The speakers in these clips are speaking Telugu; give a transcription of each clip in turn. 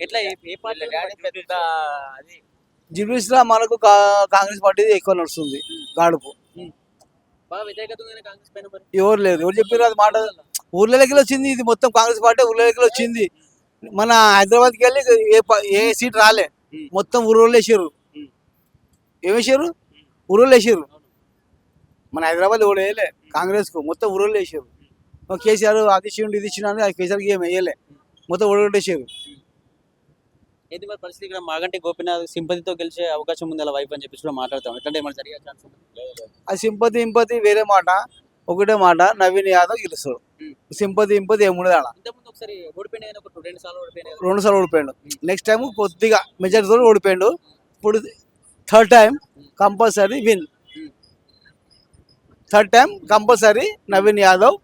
ఎట్లా ఏ పార్టీ పెద్ద అది జిబ్లీస్ లో మనకు కాంగ్రెస్ పార్టీ ఎక్కువ నడుస్తుంది గాడుపు. బాగా వ్యతిరేకత ఉంది కాంగ్రెస్ పైన మరి. ఎవరు లేదు, ఎవరు చెప్పారు అది మాట. ఊర్లలోకి వచ్చింది ఇది మొత్తం, కాంగ్రెస్ పార్టీ ఊర్లలోకి వచ్చింది. మన హైదరాబాద్కి వెళ్ళి ఏ సీట్ రాలే, మొత్తం ఊరోళ్ళు వేసారు. ఏమేసారు? ఊరోళ్ళు వేసారు. మన హైదరాబాద్ ఎవరు వేయలే కాంగ్రెస్ కు, మొత్తం ఊరోళ్ళు వేసారు. కేసీఆర్ అది ఇచ్చిండు ఇది ఇచ్చిన కేసీఆర్కి ఏం వేయలే, మొత్తం ఊరగొట్టేసారు. ఏంటి మరి పరిస్థితి? ఇక్కడ మాగంటి గోపీనాథ్ సింపతితో గెలిచే అవకాశం ఉంది అలా వైఫ్ అని చెప్పి కూడా మాట్లాడతాం. ఎట్లంటే ఏమైనా జరిగే ఛాన్స్ ఉంది? అది సింపతి వేరే మాట, ఒకటే మాట, నవీన్ యాదవ్ గెలుస్తాడు. సింపతి ఏముండదు ఆడ. ఇంతకుముందు ఒకసారి ఓడిపోయిన 2 సార్లు ఓడిపోయిన 2 సార్లు ఓడిపోయాడు. నెక్స్ట్ టైం కొద్దిగా మెజారిటీతో ఓడిపోయాడు. ఇప్పుడు third time compulsory win. Third time compulsory Naveen Yadav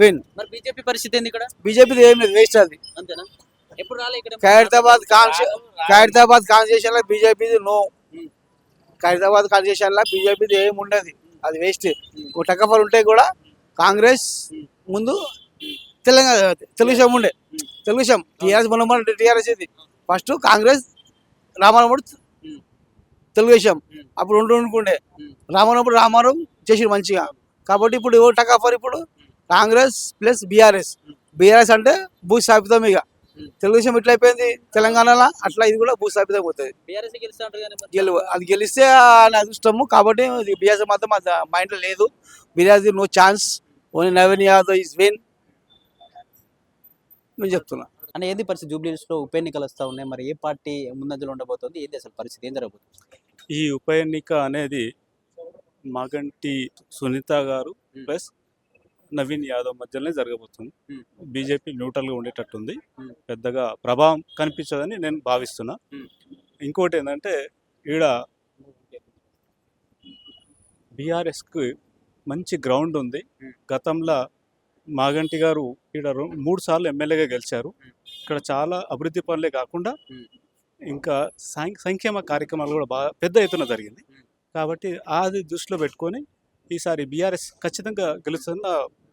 win. మరి బీజేపీ పరిస్థితి ఏంది ఇక్కడ? బీజేపీ ఏం లేదు, వేస్ట్ అది. అంతేనా? ఎప్పుడు రాలే ఇక్కడ? ఖైరతాబాద్ కాన్స్టిట్యూషన్ లో బీజేపీ నో. ఖైరతాబాద్ కాన్స్టిట్యూషన్ లో బీజేపీ ఏమి ఉండదు, అది వేస్ట్. టకఫర్ ఉంటాయి కూడా. కాంగ్రెస్ ముందు తెలంగాణ తెలుగుదేశం ఉండే, తెలుగుదేశం టీఆర్ఎస్ మన టీఆర్ఎస్ ఇది ఫస్ట్, కాంగ్రెస్ రామారావు తెలుగుదేశం అప్పుడు ఉండే. రామారావు చేసి మంచిగా. కాబట్టి ఇప్పుడు టకఫర్ ఇప్పుడు కాంగ్రెస్ ప్లస్ బీఆర్ఎస్ అంటే భూస్థాపితం. ఇక తెలుగుదేశం ఇట్లా అయిపోయింది తెలంగాణలో, అట్లా ఇది కూడా భూస్థాపితం అవుతుంది. అది గెలిస్తే అని అదృష్టము. కాబట్టి బీఆర్ఎస్ మాత్రం మైండ్ లో లేదు. BRS no chance, only Naveen Yadav is win నేను చెప్తున్నా. అంటే ఏంది పరిస్థితి? జూబ్లీహిల్స్ లో ఉప ఎన్నికలు వస్తా ఉన్నాయి, మరి ఏ పార్టీ ముందంజలో ఉండబోతుంది? ఏంది అసలు పరిస్థితి, ఏం జరగబోతుంది? ఈ ఉప ఎన్నిక అనేది మాగంటి సునీత గారు ప్లస్ నవీన్ యాదవ్ మధ్యలోనే జరగబోతుంది. బీజేపీ న్యూట్రల్గా ఉండేటట్టుంది, పెద్దగా ప్రభావం కనిపించదని నేను భావిస్తున్నా. ఇంకోటి ఏంటంటే ఈడ బీఆర్ఎస్కి మంచి గ్రౌండ్ ఉంది. గతంలో మాగంటి గారు ఈడ 3 సార్లు ఎమ్మెల్యేగా గెలిచారు. ఇక్కడ చాలా అభివృద్ధి పనులే కాకుండా ఇంకా సంక్షేమ కార్యక్రమాలు కూడా బాగా పెద్ద ఎత్తున జరిగింది. కాబట్టి అది దృష్టిలో పెట్టుకొని ఈసారి బీఆర్ఎస్ ఖచ్చితంగా గెలుస్తున్న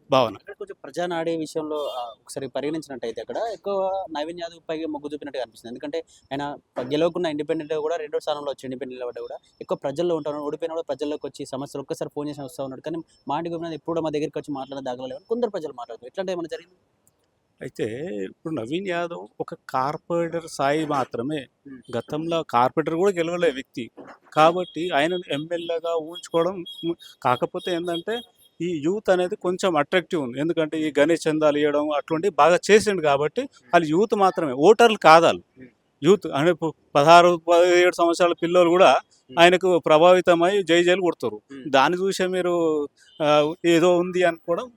భావన. కొంచెం ప్రజానాడే విషయంలో ఒకసారి పరిగణించినట్టయితే అక్కడ ఎక్కువ నవీన్ యాదవ్ పైగా మొగ్గు చూపినట్టుగా అనిపిస్తుంది. ఎందుకంటే ఆయన గెలవకుండా ఇండిపెండెంట్ కూడా 2వ స్థానంలో వచ్చి ఇండిపెండెంట్ నిలబడ్డా కూడా ఎక్కువ ప్రజల్లో ఉంటారు. ఓడిపోయిన కూడా ప్రజల్లోకి వచ్చి సమస్యలు ఒక్కసారి ఫోన్ చేసి వస్తూ ఉన్నాడు. కానీ మాగంటి గోపీనాథ్ ఎప్పుడు మా దగ్గరికి వచ్చి మాట్లాడే దాగలేవు కొందరు ప్రజలు మాట్లాడుతారు. ఎట్లాంటి ఏమైనా జరిగింది? అయితే ఇప్పుడు నవీన్ యాదవ్ ఒక కార్పొరేటర్ స్థాయి మాత్రమే. గతంలో కార్పొరేటర్ కూడా గెలవలే వ్యక్తి. కాబట్టి ఆయన ఎమ్మెల్యేగా ఊహించుకోవడం. కాకపోతే ఏంటంటే ఈ యూత్ అనేది కొంచెం అట్రాక్టివ్ ఉంది. ఎందుకంటే ఈ గణేష్ చందాలు ఇవ్వడం అటువంటివి బాగా చేసిండు. కాబట్టి వాళ్ళు యూత్ మాత్రమే, ఓటర్లు కాదాలు. యూత్ అంటే 16-17 సంవత్సరాల పిల్లలు కూడా ఆయనకు ప్రభావితమై జైలు కొడతారు. దాన్ని చూసే మీరు ఏదో ఉంది అనుకోవడం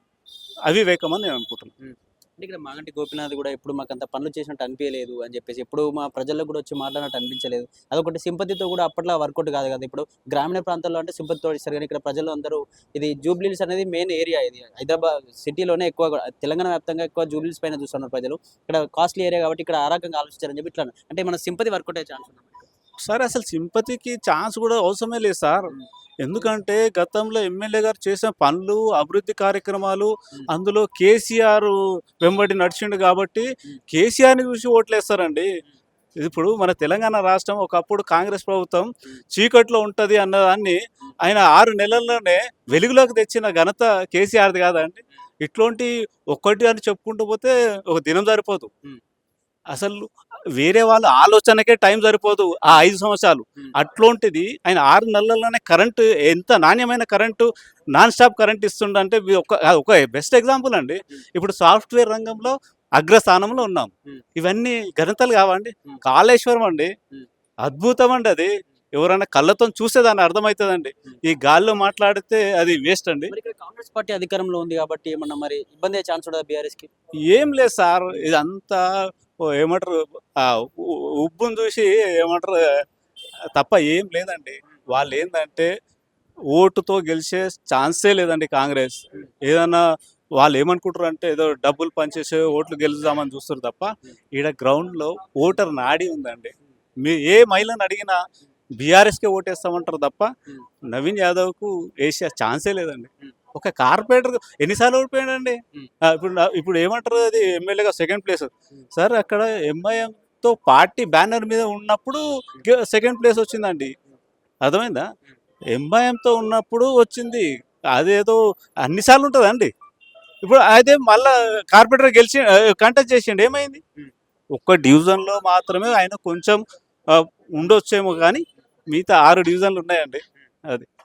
అవివేకం అని నేను అనుకుంటున్నాను. అంటే ఇక్కడ మాగంటి గోపీనాథ్ కూడా ఎప్పుడు మాకు అంత పనులు చేసినట్టు అనిపించలేదు అని చెప్పేసి, ఎప్పుడు మా ప్రజల్లో కూడా వచ్చి మాట్లాడినట్టు అనిపించలేదు. అదొకటి సింపతితో కూడా అప్పట్లో వర్కౌట్ కాదు కదా. ఇప్పుడు గ్రామీణ ప్రాంతాల్లో అంటే సింపతితో ఇస్తారు, కానీ ఇక్కడ ప్రజలు అందరూ ఇది జూబ్లీహిల్స్ అనేది మెయిన్ ఏరియా. ఇది హైదరాబాద్ సిటీలోనే ఎక్కువ, తెలంగాణ వ్యాప్తంగా ఎక్కువ జూబ్లీహిల్స్ పైన చూస్తున్నారు ప్రజలు. ఇక్కడ కాస్ట్లీ ఏరియా కాబట్టి ఇక్కడ ఆ రకంగా ఆలోచించారని చెప్పి ఇట్లా అంటే మన సింపతి వర్కౌట్ అయ్యే ఛాన్స్ ఉంది సార్. అసలు సింపతికి ఛాన్స్ కూడా అవసరమే లేదు సార్. ఎందుకంటే గతంలో ఎమ్మెల్యే గారు చేసిన పనులు, అభివృద్ధి కార్యక్రమాలు, అందులో కేసీఆర్ వెంబడి నడిచిండు. కాబట్టి కేసీఆర్ని చూసి ఓట్లేస్తారండి. ఇప్పుడు మన తెలంగాణ రాష్ట్రం ఒకప్పుడు కాంగ్రెస్ ప్రభుత్వం చీకట్లో ఉంటుంది అన్నదాన్ని ఆయన 6 నెలల్లోనే వెలుగులోకి తెచ్చిన ఘనత కేసీఆర్ది కాదండి. ఇట్లాంటి ఒక్కటి అని చెప్పుకుంటూ పోతే ఒక దినం సరిపోదు. అసలు వేరే వాళ్ళ ఆలోచనకే టైం సరిపోదు ఆ 5 సంవత్సరాలు. అట్లాంటిది ఆయన 6 నెలల్లోనే కరెంటు, ఎంత నాణ్యమైన కరెంటు, నాన్ స్టాప్ కరెంట్ ఇస్తుండంటే ఒక బెస్ట్ ఎగ్జాంపుల్ అండి. ఇప్పుడు సాఫ్ట్వేర్ రంగంలో అగ్రస్థానంలో ఉన్నాం. ఇవన్నీ ఘనతలు కావండి. కాళేశ్వరం అండి, అద్భుతం అండి. అది ఎవరైనా కళ్ళతో చూస్తే దాన్ని అర్థమవుతుందండి. ఈ గాల్లో మాట్లాడితే అది వేస్ట్ అండి. కాంగ్రెస్ పార్టీ అధికారంలో ఉంది కాబట్టి ఏమన్నా మరి ఇబ్బంది అయ్యే ఛాన్స్ ఉండదు బీఆర్ఎస్ కి? ఏం లేదు సార్, ఇదంతా ఏమంటారు ఉబ్బుని చూసి ఏమంటారు తప్ప ఏం లేదండి. వాళ్ళు ఏంటంటే ఓటుతో గెలిచే ఛాన్సే లేదండి కాంగ్రెస్. ఏదన్నా వాళ్ళు ఏమనుకుంటారు అంటే ఏదో డబ్బులు పనిచేసే ఓట్లు గెలుద్దామని చూస్తారు తప్ప ఈడ గ్రౌండ్లో ఓటర్ నాడి ఉందండి. మీ ఏ మహిళను అడిగినా బీఆర్ఎస్కే ఓటేస్తామంటారు తప్ప నవీన్ యాదవ్కు వేసే ఛాన్సే లేదండి. ఒక కార్పొరేటర్ ఎన్నిసార్లు ఓడిపోయాడండి. ఇప్పుడు ఏమంటారు, అది ఎమ్మెల్యేగా 2nd ప్లేస్ సార్. అక్కడ ఎంఐఎం తో పార్టీ బ్యానర్ మీద ఉన్నప్పుడు సెకండ్ ప్లేస్ వచ్చిందండి. అర్థమైందా? ఎంఐఎంతో ఉన్నప్పుడు వచ్చింది. అదేదో అన్నిసార్లు ఉంటుందండి. ఇప్పుడు అయితే మళ్ళా కార్పొరేటర్ గెలిచి కంటెస్ట్ చేసిండు, ఏమైంది? ఒక్క డివిజన్లో మాత్రమే ఆయన కొంచెం ఉండొచ్చేమో కానీ మిగతా 6 డివిజన్లు ఉన్నాయండి. అది